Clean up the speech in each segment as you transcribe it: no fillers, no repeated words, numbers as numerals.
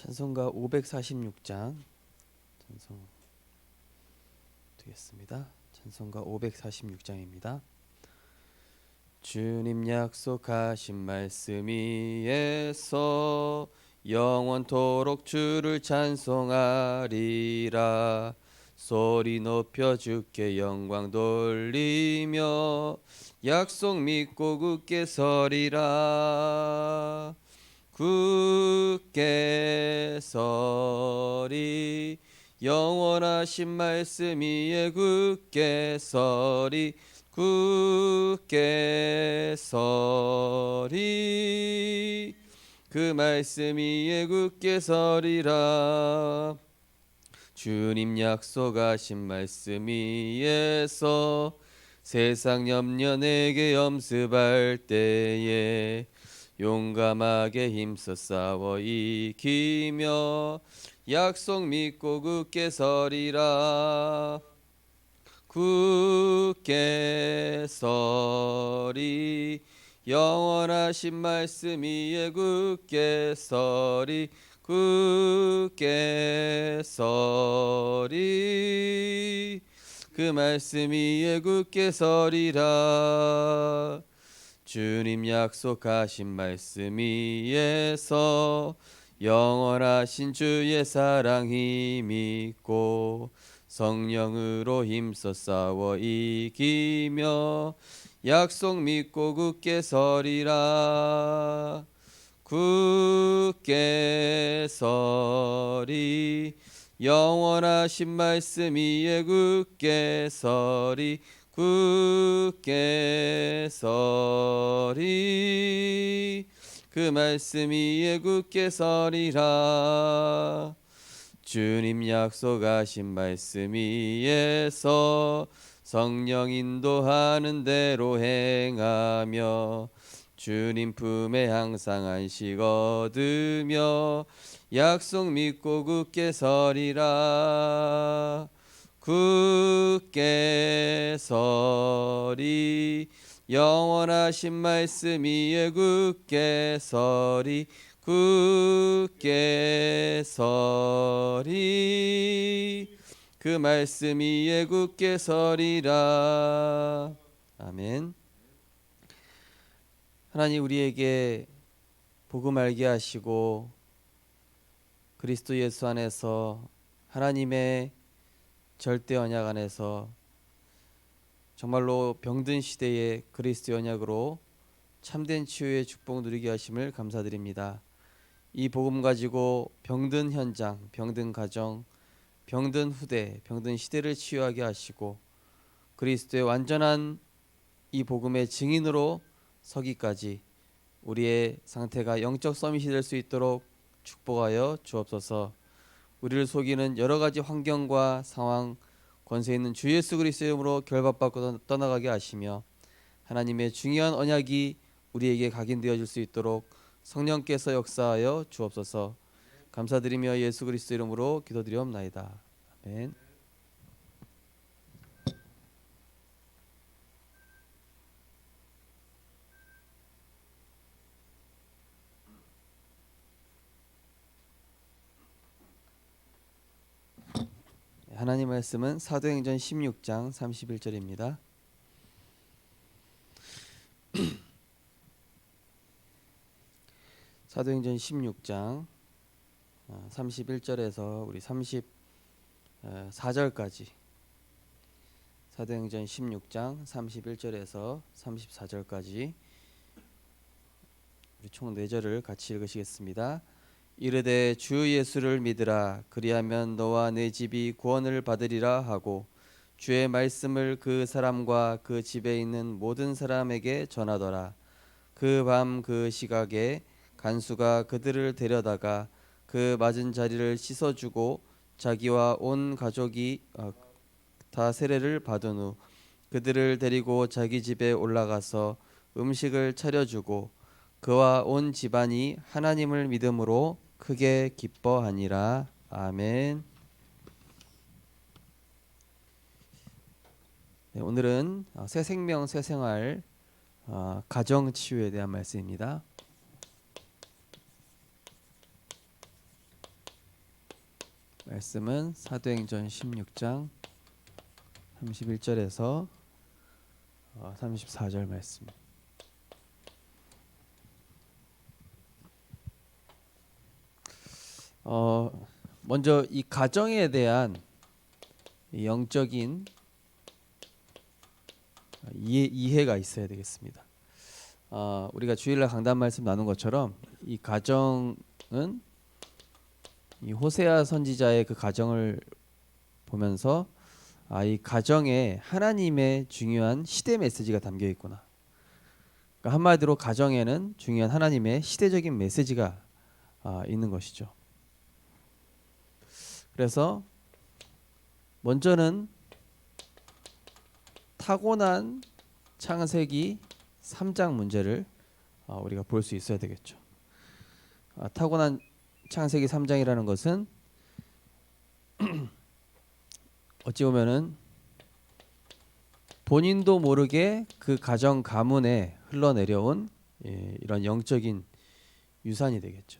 찬송가 546장 찬송 드리겠습니다. 찬송가 546장입니다. 주님 약속하신 말씀 위에서 영원토록 주를 찬송하리라. 소리 높여 주께 영광 돌리며 약속 믿고 굳게 서리라. 굳게 서리 영원하신 말씀 위에 굳게 서리 굳게 서리 그 말씀 위에 굳게 서리라. 주님 약속하신 말씀 위에서 세상 염려 내게 염습할 때에 용감하게 힘써 싸워 이기며 약속 믿고 굳게 서리라. 굳게 서리 영원하신 말씀 위에 굳게 서리 굳게 서리 그 말씀 위에 굳게 서리라. 주님 약속하신 말씀 위에서 영원하신 주의 사랑 힘입고 성령으로 힘써 싸워 이기며 약속 믿고 굳게 서리라. 굳게 서리 영원하신 말씀 위에 굳게 서리 굳게 서리 그 말씀 위에 굳게 서리라. 주님 약속하신 말씀 위에서 성령 인도하는 대로 행하며 주님 품에 항상 안식 얻으며 약속 믿고 굳게 서리라. 굳게 서리 영원하신 말씀 위에 굳게 서리 굳게 서리 그 말씀 위에 굳게 서리라. 아멘. 하나님 우리에게 복음 알게 하시고 그리스도 예수 안에서 하나님의 절대 언약 안에서 정말로 병든 시대에 그리스도 언약으로 참된 치유의 축복 누리게 하심을 감사드립니다. 이 복음 가지고 병든 현장, 병든 가정, 병든 후대, 병든 시대를 치유하게 하시고 그리스도의 완전한 이 복음의 증인으로 서기까지 우리의 상태가 영적 서밋이 될 수 있도록 축복하여 주옵소서. 우리를 속이는 여러 가지 환경과 상황, 권세 있는 주 예수 그리스도의 이름으로 결박받고 떠나가게 하시며 하나님의 중요한 언약이 우리에게 각인되어질 수 있도록 성령께서 역사하여 주옵소서. 감사드리며 예수 그리스도 이름으로 기도드리옵나이다. 아멘. 하나님 말씀은 사도행전 16장 31절입니다. 사도행전 16장 31절에서 우리 34절까지 사도행전 16장 31절에서 34절까지 우리 총 4절을 같이 읽으시겠습니다. 이르되 주 예수를 믿으라. 그리하면 너와 내 집이 구원을 받으리라 하고 주의 말씀을 그 사람과 그 집에 있는 모든 사람에게 전하더라. 그 밤 그 시각에 간수가 그들을 데려다가 그 맞은 자리를 씻어주고 자기와 온 가족이 다 세례를 받은 후 그들을 데리고 자기 집에 올라가서 음식을 차려주고 그와 온 집안이 하나님을 믿음으로 크게 기뻐하니라. 아멘. 네, 오늘은 새 생명 새 생활 가정 치유에 대한 말씀입니다. 말씀은 사도행전 16장 31절에서 34절 말씀. 먼저 이 가정에 대한 영적인 이해가 있어야 되겠습니다. 우리가 주일날 강단 말씀 나눈 것처럼 이 가정은 이 호세아 선지자의 그 가정을 보면서 이 가정에 하나님의 중요한 시대 메시지가 담겨 있구나. 그러니까 한마디로 가정에는 중요한 하나님의 시대적인 메시지가 있는 것이죠. 그래서 먼저는 타고난 창세기 3장 문제를 우리가 볼 수 있어야 되겠죠. 타고난 창세기 3장이라는 것은 어찌 보면은 본인도 모르게 그 가정 가문에 흘러내려온 이런 영적인 유산이 되겠죠.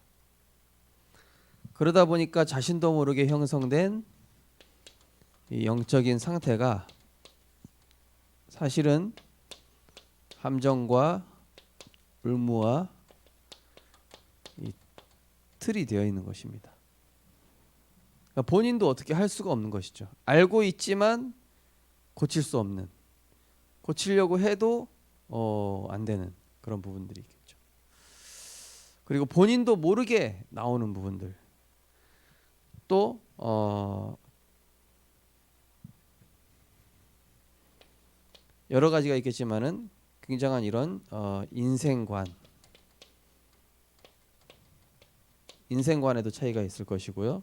그러다 보니까 자신도 모르게 형성된 이 영적인 상태가 사실은 함정과 의무와 이 틀이 되어 있는 것입니다. 그러니까 본인도 어떻게 할 수가 없는 것이죠. 알고 있지만 고칠 수 없는, 고치려고 해도 안 되는 그런 부분들이 있겠죠. 그리고 본인도 모르게 나오는 부분들, 또 여러 가지가 있겠지만은 굉장한 이런 인생관에도 차이가 있을 것이고요.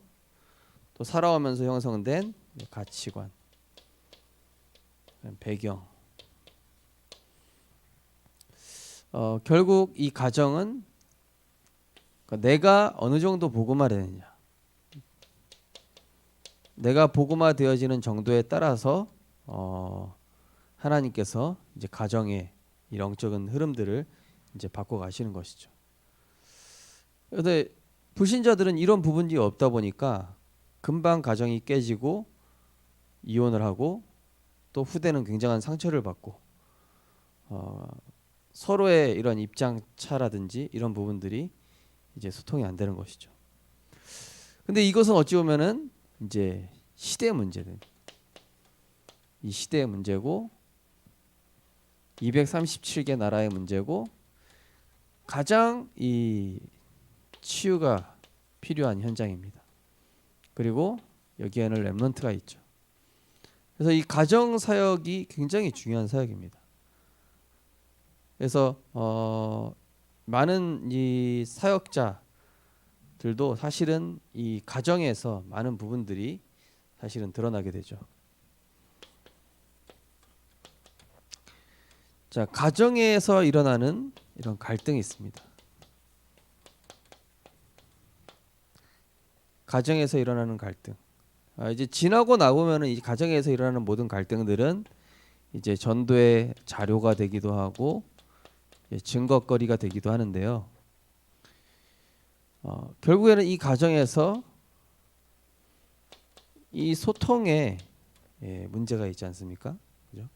또 살아오면서 형성된 가치관, 배경. 결국 이 가정은 내가 어느 정도 복음화 되느냐, 내가 복음화 되어지는 정도에 따라서 하나님께서 이제 가정의 영적인 흐름들을 이제 바꿔 가시는 것이죠. 그런데 불신자들은 이런 부분이 없다 보니까 금방 가정이 깨지고 이혼을 하고 또 후대는 굉장한 상처를 받고 서로의 이런 입장 차라든지 이런 부분들이 이제 소통이 안 되는 것이죠. 근데 이것은 어찌 보면은 이제 시대의 문제는 이 시대의 문제고 237개 나라의 문제고 가장 이 치유가 필요한 현장입니다. 그리고 여기에는 렘넌트가 있죠. 그래서 이 가정 사역이 굉장히 중요한 사역입니다. 그래서 많은 이 사역자들도 사실은 이 가정에서 많은 부분들이 사실은 드러나게 되죠. 자, 가정에서 일어나는 이런 갈등이 있습니다. 가정에서 일어나는 갈등. 이제 지나고 나보면은 이 가정에서 일어나는 모든 갈등들은 이제 전도의 자료가 되기도 하고 증거거리가 되기도 하는데요. 결국에는 이 가정에서 이 소통에 문제가 있지 않습니까? 그죠?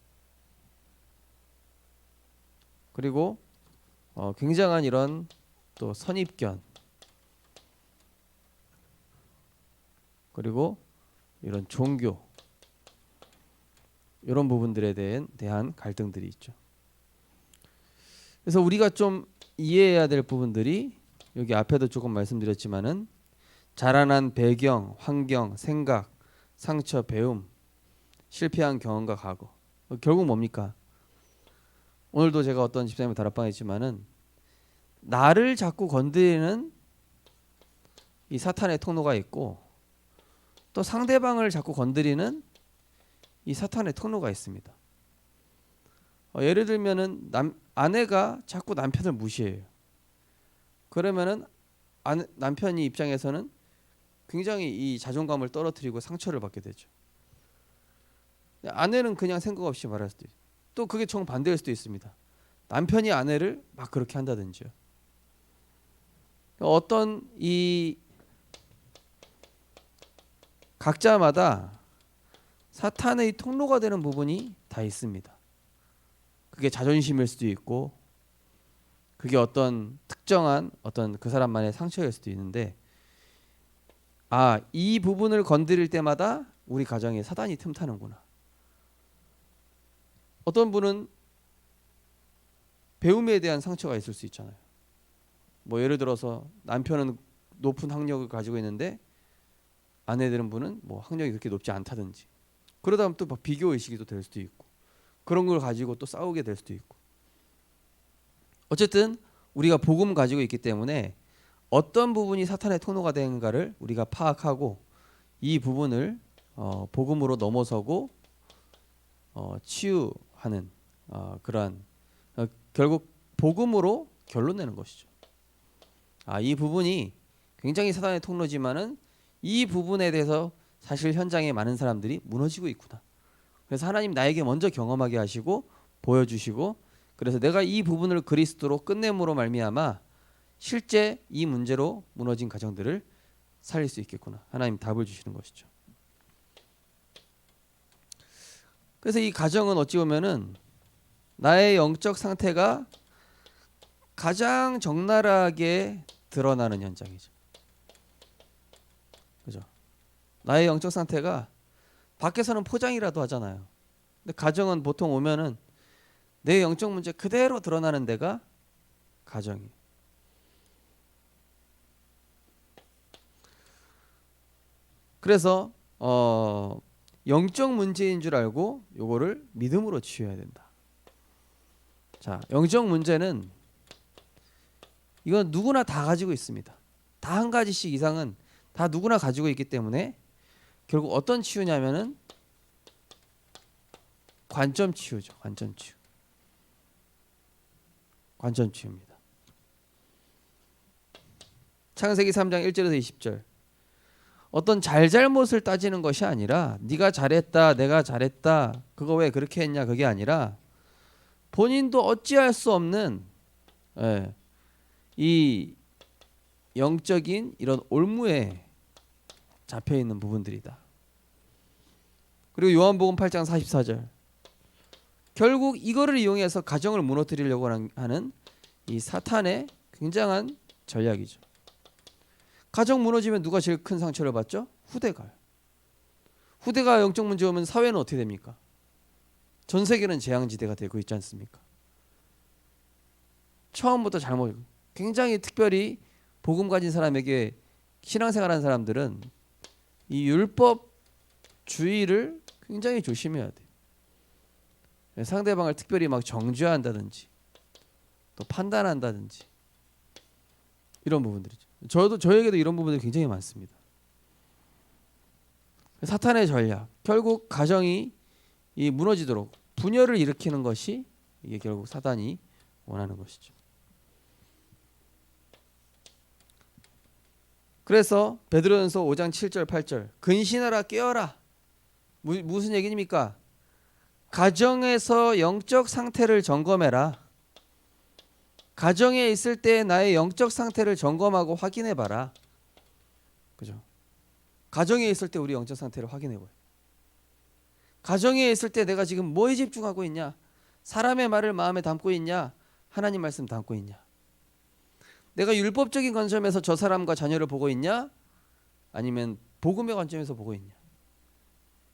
그리고 굉장한 이런 또 선입견, 그리고 이런 종교, 이런 부분들에 대한 갈등들이 있죠. 그래서 우리가 좀 이해해야 될 부분들이 여기 앞에도 조금 말씀드렸지만은 자라난 배경, 환경, 생각, 상처, 배움, 실패한 경험과 과거. 결국 뭡니까? 오늘도 제가 어떤 집사님을 다락방에 했지만은 나를 자꾸 건드리는 이 사탄의 통로가 있고 또 상대방을 자꾸 건드리는 이 사탄의 통로가 있습니다. 예를 들면은 아내가 자꾸 남편을 무시해요. 그러면은 남편이 입장에서는 굉장히 이 자존감을 떨어뜨리고 상처를 받게 되죠. 아내는 그냥 생각 없이 말할 수도 있어요. 또 그게 정반대일 수도 있습니다. 남편이 아내를 막 그렇게 한다든지요. 어떤 이 각자마다 사탄의 통로가 되는 부분이 다 있습니다. 그게 자존심일 수도 있고, 그게 어떤 특정한 어떤 그 사람만의 상처일 수도 있는데, 이 부분을 건드릴 때마다 우리 가정에 사단이 틈타는구나. 어떤 분은 배움에 대한 상처가 있을 수 있잖아요. 뭐 예를 들어서 남편은 높은 학력을 가지고 있는데 아내들은 분은 뭐 학력이 그렇게 높지 않다든지, 그러다 보면 또 막 비교 의식이 또 될 수도 있고, 그런 걸 가지고 또 싸우게 될 수도 있고. 어쨌든 우리가 복음 가지고 있기 때문에 어떤 부분이 사탄의 통로가 되는가를 우리가 파악하고, 이 부분을 복음으로 넘어서고 치유하는 그러한 결국 복음으로 결론 내는 것이죠. 이 부분이 굉장히 사단의 통로지만은 이 부분에 대해서 사실 현장에 많은 사람들이 무너지고 있구나. 그래서 하나님 나에게 먼저 경험하게 하시고 보여주시고, 그래서 내가 이 부분을 그리스도로 끝냄으로 말미암아 실제 이 문제로 무너진 가정들을 살릴 수 있겠구나. 하나님 답을 주시는 것이죠. 그래서 이 가정은 어찌 보면은 나의 영적 상태가 가장 적나라하게 드러나는 현장이죠. 그죠? 나의 영적 상태가 밖에서는 포장이라도 하잖아요. 근데 가정은 보통 오면은 내 영적 문제 그대로 드러나는 데가 가정이에요. 그래서 영적 문제인 줄 알고 요거를 믿음으로 치유해야 된다. 자, 영적 문제는 이건 누구나 다 가지고 있습니다. 다 한 가지씩 이상은 다 누구나 가지고 있기 때문에 결국 어떤 치유냐면은 관점 치유죠. 관점 치유. 관점 치유입니다. 창세기 3장 1절에서 20절. 어떤 잘잘못을 따지는 것이 아니라 네가 잘했다, 내가 잘했다, 그거 왜 그렇게 했냐, 그게 아니라 본인도 어찌할 수 없는 이 영적인 이런 올무에 잡혀 있는 부분들이다. 그리고 요한복음 8장 44절. 결국 이거를 이용해서 가정을 무너뜨리려고 하는 이 사탄의 굉장한 전략이죠. 가정 무너지면 누가 제일 큰 상처를 받죠? 후대가요. 후대가 영적 문제 오면 사회는 어떻게 됩니까? 전 세계는 재앙지대가 되고 있지 않습니까? 처음부터 잘못, 굉장히 특별히 복음 가진 사람에게 신앙생활하는 사람들은 이 율법주의를 굉장히 조심해야 돼요. 상대방을 특별히 막 정죄한다든지 또 판단한다든지 이런 부분들이죠. 저에게도 이런 부분들이 굉장히 많습니다. 사탄의 전략, 결국 가정이 이 무너지도록 분열을 일으키는 것이 이게 결국 사단이 원하는 것이죠. 그래서 베드로전서 5장 7절 8절 근신하라 깨어라. 무슨 얘기입니까? 가정에서 영적 상태를 점검해라. 가정에 있을 때 나의 영적 상태를 점검하고 확인해 봐라. 그죠? 가정에 있을 때 우리 영적 상태를 확인해 봐요. 가정에 있을 때 내가 지금 뭐에 집중하고 있냐? 사람의 말을 마음에 담고 있냐? 하나님 말씀 담고 있냐? 내가 율법적인 관점에서 저 사람과 자녀를 보고 있냐? 아니면 복음의 관점에서 보고 있냐?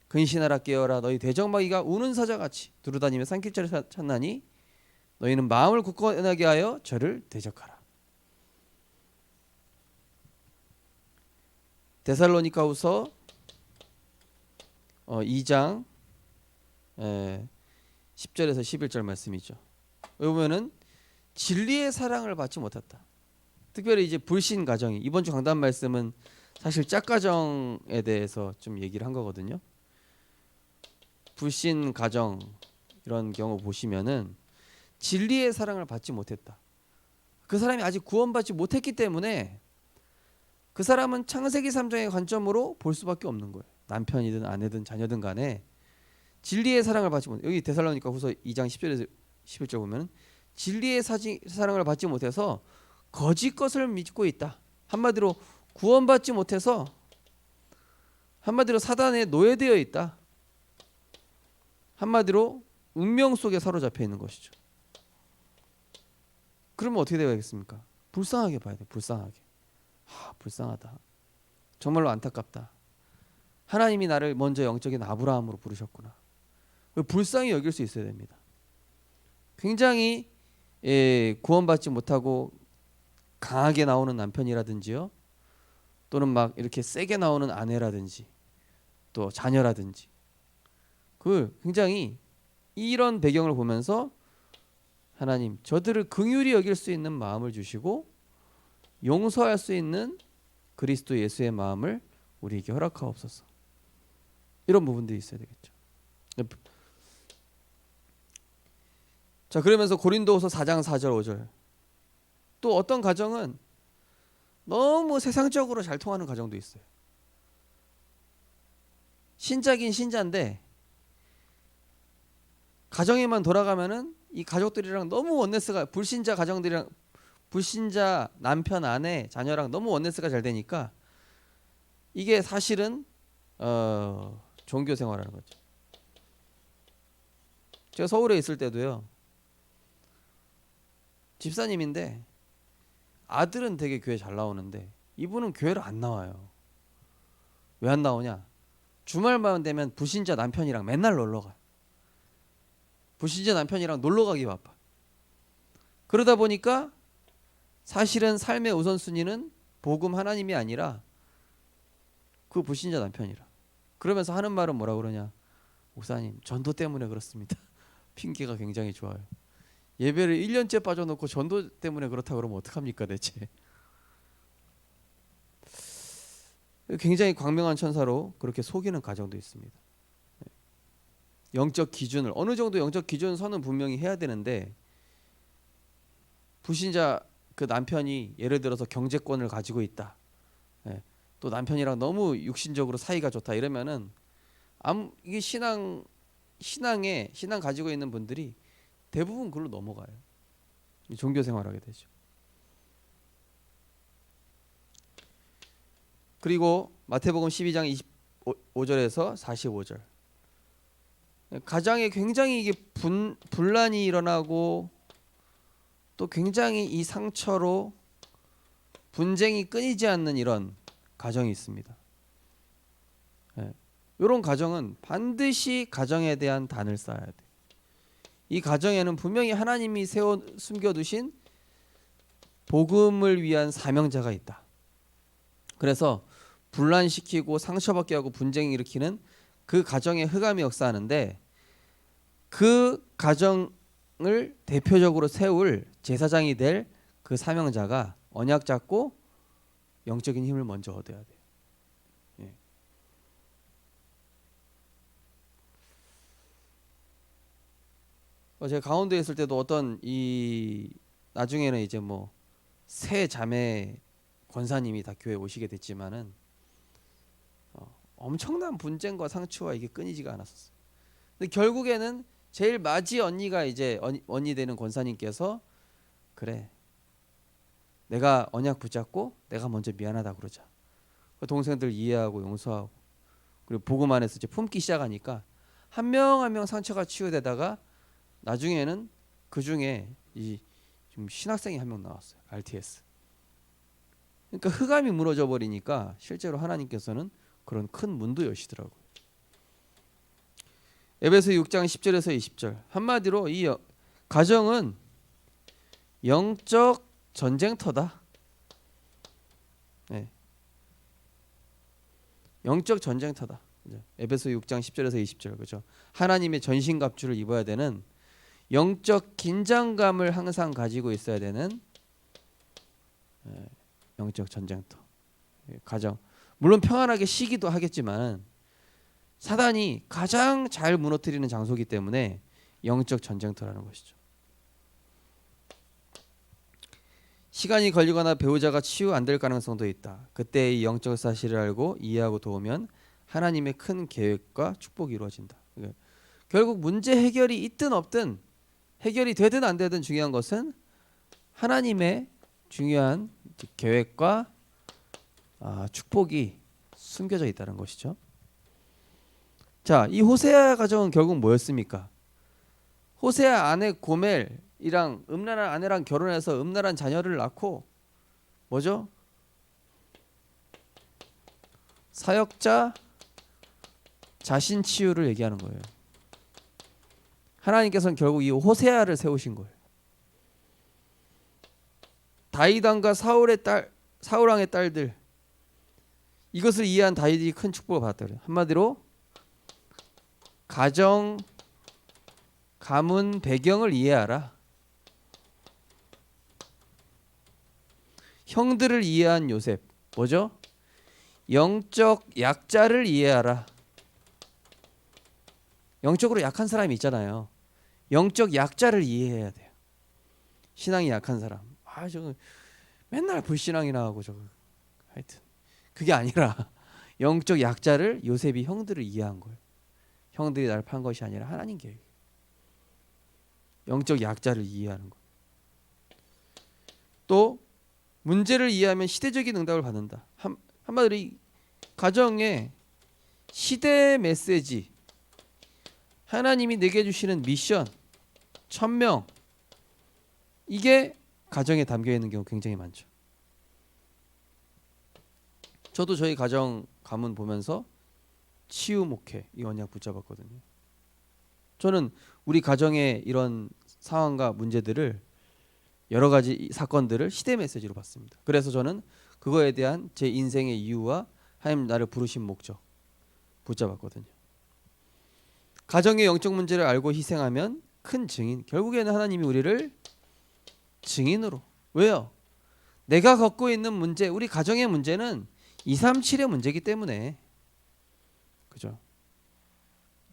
근신하라 깨어라. 너희 대적마귀가 우는 사자같이 두루다니며 산길자를 찾나니 너희는 마음을 굳건하게 하여 저를 대적하라. 데살로니가후서 2장 10절에서 11절 말씀이죠. 여기 보면은 진리의 사랑을 받지 못했다. 특별히 이제 불신 가정이, 이번 주 강단 말씀은 사실 짝가정에 대해서 좀 얘기를 한 거거든요. 불신 가정 이런 경우 보시면은 진리의 사랑을 받지 못했다. 그 사람이 아직 구원받지 못했기 때문에 그 사람은 창세기 3장의 관점으로 볼 수밖에 없는 거예요. 남편이든 아내든 자녀든 간에 진리의 사랑을 받지 못해. 여기 데살로니가후서 2장 10절에서 11절 보면 진리의 사랑을 받지 못해서 거짓 것을 믿고 있다. 한마디로 구원받지 못해서 한마디로 사단에 노예되어 있다. 한마디로 운명 속에 사로잡혀 있는 것이죠. 그러면 어떻게 되겠습니까? 불쌍하게 봐야 돼. 불쌍하게. 불쌍하다. 정말로 안타깝다. 하나님이 나를 먼저 영적인 아브라함으로 부르셨구나. 불쌍히 여길 수 있어야 됩니다. 굉장히 구원받지 못하고 강하게 나오는 남편이라든지요, 또는 막 이렇게 세게 나오는 아내라든지 또 자녀라든지, 그 굉장히 이런 배경을 보면서 하나님, 저들을 긍휼히 여길 수 있는 마음을 주시고 용서할 수 있는 그리스도 예수의 마음을 우리에게 허락하옵소서. 이런 부분들이 있어야 되겠죠. 자, 그러면서 고린도후서 4장 4절 5절, 또 어떤 가정은 너무 세상적으로 잘 통하는 가정도 있어요. 신자긴 신자인데 가정에만 돌아가면은 이 가족들이랑 너무 원네스가, 불신자 가정들이랑, 불신자 남편 아내 자녀랑 너무 원네스가 잘 되니까 이게 사실은 종교 생활하는 거죠. 제가 서울에 있을 때도요, 집사님인데 아들은 되게 교회 잘 나오는데 이분은 교회를 안 나와요. 왜 안 나오냐? 주말만 되면 불신자 남편이랑 맨날 놀러 가. 불신자 남편이랑 놀러 가기 바빠. 그러다 보니까 사실은 삶의 우선순위는 복음 하나님이 아니라 그 불신자 남편이라. 그러면서 하는 말은 뭐라 그러냐? 목사님, 전도 때문에 그렇습니다. 핑계가 굉장히 좋아요. 예배를 1년째 빠져놓고 전도 때문에 그렇다 그러면 어떡합니까 대체? 굉장히 광명한 천사로 그렇게 속이는 가정도 있습니다. 영적 기준을, 어느 정도 영적 기준 선은 분명히 해야 되는데, 불신자 그 남편이 예를 들어서 경제권을 가지고 있다, 또 남편이랑 너무 육신적으로 사이가 좋다 이러면은 이게 신앙 가지고 있는 분들이 대부분 그걸로 넘어가요. 종교 생활하게 되죠. 그리고 마태복음 12장 25절에서 45절, 가정에 굉장히 이게 분란이 일어나고 또 굉장히 이 상처로 분쟁이 끊이지 않는 이런 가정이 있습니다. 이런 가정은 반드시 가정에 대한 단을 쌓아야 돼. 이 가정에는 분명히 하나님이 숨겨두신 복음을 위한 사명자가 있다. 그래서 분란시키고 상처받게 하고 분쟁 일으키는 그 가정에 흑암이 역사하는데, 그 가정을 대표적으로 세울 제사장이 될 그 사명자가 언약 잡고 영적인 힘을 먼저 얻어야 돼요. 제가 강원도에 있을 때도 어떤 나중에는 이제 뭐 세 자매 권사님이 다 교회 오시게 됐지만은 엄청난 분쟁과 상처와 이게 끊이지가 않았었어요. 근데 결국에는 제일 맞이 언니가 이제 언니 되는 권사님께서, 그래, 내가 언약 붙잡고 내가 먼저 미안하다 그러자. 동생들 이해하고 용서하고, 그리고 복음 안에서 이제 품기 시작하니까 한 명 한 명 상처가 치유되다가 나중에는 그 중에 좀 신학생이 한 명 나왔어요. RTS. 그러니까 흑암이 무너져 버리니까 실제로 하나님께서는 그런 큰 문도 여시더라고요. 에베소 6장 10절에서 20절, 한마디로 이 가정은 영적 전쟁터다. 영적 전쟁터다. 에베소 6장 10절에서 20절, 그렇죠? 하나님의 전신갑주를 입어야 되는, 영적 긴장감을 항상 가지고 있어야 되는 영적 전쟁터. 가정, 물론 평안하게 쉬기도 하겠지만 사단이 가장 잘 무너뜨리는 장소이기 때문에 영적 전쟁터라는 것이죠. 시간이 걸리거나 배우자가 치유 안 될 가능성도 있다. 그때 이 영적 사실을 알고 이해하고 도우면 하나님의 큰 계획과 축복이 이루어진다. 결국 문제 해결이 있든 없든, 해결이 되든 안 되든 중요한 것은 하나님의 중요한 계획과 축복이 숨겨져 있다는 것이죠. 자, 이 호세아 가정은 결국 뭐였습니까? 호세아 아내 고멜이랑 음란한 아내랑 결혼해서 음란한 자녀를 낳고 뭐죠? 사역자 자신 치유를 얘기하는 거예요. 하나님께서는 결국 이 호세아를 세우신 거예요. 다윗 왕과 사울 왕의 딸들, 이것을 이해한 다윗이 큰 축복을 받았다 그래요. 한마디로 가정, 가문, 배경을 이해하라. 형들을 이해한 요셉, 뭐죠? 영적 약자를 이해하라. 영적으로 약한 사람이 있잖아요. 영적 약자를 이해해야 돼요. 신앙이 약한 사람. 저거 맨날 불신앙이나 하고 저거. 하여튼 그게 아니라 영적 약자를 요셉이 형들을 이해한 거예요. 형들이 날 판 것이 아니라 하나님 계획. 영적 약자를 이해하는 거. 또 문제를 이해하면 시대적인 응답을 받는다. 한마디로 이 가정의 시대 메시지, 하나님이 내게 주시는 미션, 천명, 이게 가정에 담겨 있는 경우 굉장히 많죠. 저도 저희 가정 가문 보면서 치유 목회 이 언약 붙잡았거든요. 저는 우리 가정의 이런 상황과 문제들을, 여러 가지 사건들을 시대 메시지로 봤습니다. 그래서 저는 그거에 대한 제 인생의 이유와 하나님 나를 부르신 목적 붙잡았거든요. 가정의 영적 문제를 알고 희생하면 큰 증인, 결국에는 하나님이 우리를 증인으로. 왜요? 내가 겪고 있는 문제, 우리 가정의 문제는 237의 문제이기 때문에, 그죠?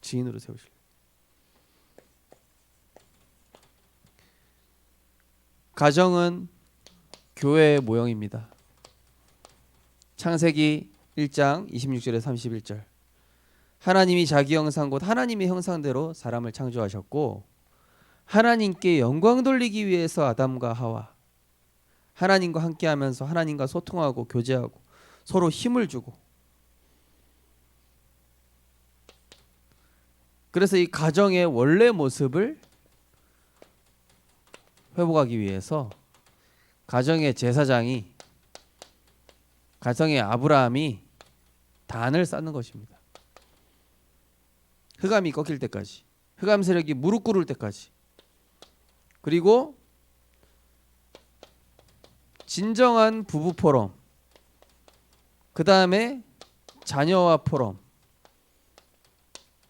증인으로 세우실. 가정은 교회의 모형입니다. 창세기 1장 26절에 31절. 하나님이 자기 형상 곧 하나님의 형상대로 사람을 창조하셨고 하나님께 영광 돌리기 위해서 아담과 하와 하나님과 함께하면서 하나님과 소통하고 교제하고 서로 힘을 주고, 그래서 이 가정의 원래 모습을 회복하기 위해서 가정의 제사장이, 가정의 아브라함이 단을 쌓는 것입니다. 흑암이 꺾일 때까지, 흑암 세력이 무릎 꿇을 때까지. 그리고 진정한 부부 포럼, 그 다음에 자녀와 포럼,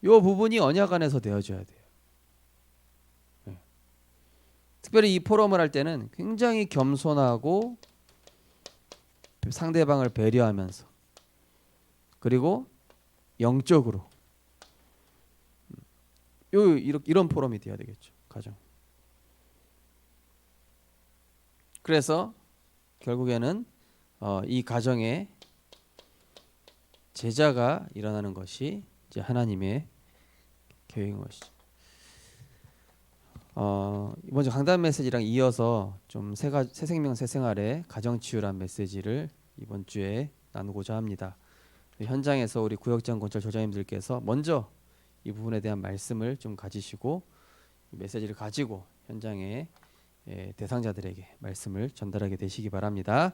이 부분이 언약 안에서 되어져야 돼요. 특별히 이 포럼을 할 때는 굉장히 겸손하고 상대방을 배려하면서, 그리고 영적으로 이런 포럼이 되어야 되겠죠. 가정. 그래서 결국에는 이 가정에 제자가 일어나는 것이 이제 하나님의 계획인 것이죠. 이번 주 강단 메시지랑 이어서 좀 새 생명 새 생활의 가정 치유란 메시지를 이번 주에 나누고자 합니다. 현장에서 우리 구역장 권철 조장님들께서 먼저 이 부분에 대한 말씀을 좀 가지시고 메시지를 가지고 현장에 대상자들에게 말씀을 전달하게 되시기 바랍니다.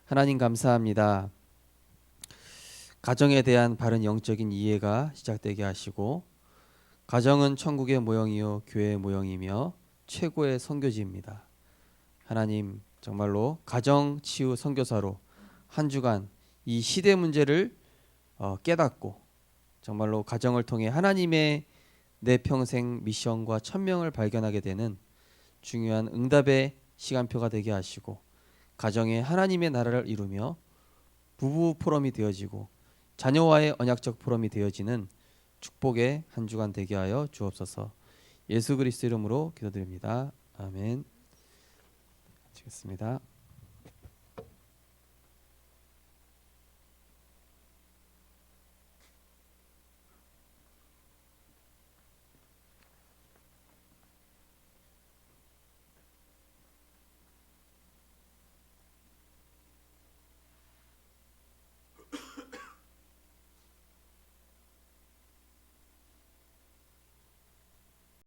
하나님 감사합니다. 가정에 대한 바른 영적인 이해가 시작되게 하시고, 가정은 천국의 모형이요 교회의 모형이며 최고의 선교지입니다. 하나님, 정말로 가정 치유 선교사로 한 주간 이 시대 문제를 깨닫고 정말로 가정을 통해 하나님의 내 평생 미션과 천명을 발견하게 되는 중요한 응답의 시간표가 되게 하시고, 가정에 하나님의 나라를 이루며 부부 포럼이 되어지고 자녀와의 언약적 포럼이 되어지는 축복의 한 주간 되게 하여 주옵소서. 예수 그리스도 이름으로 기도드립니다. 아멘. 마치겠습니다.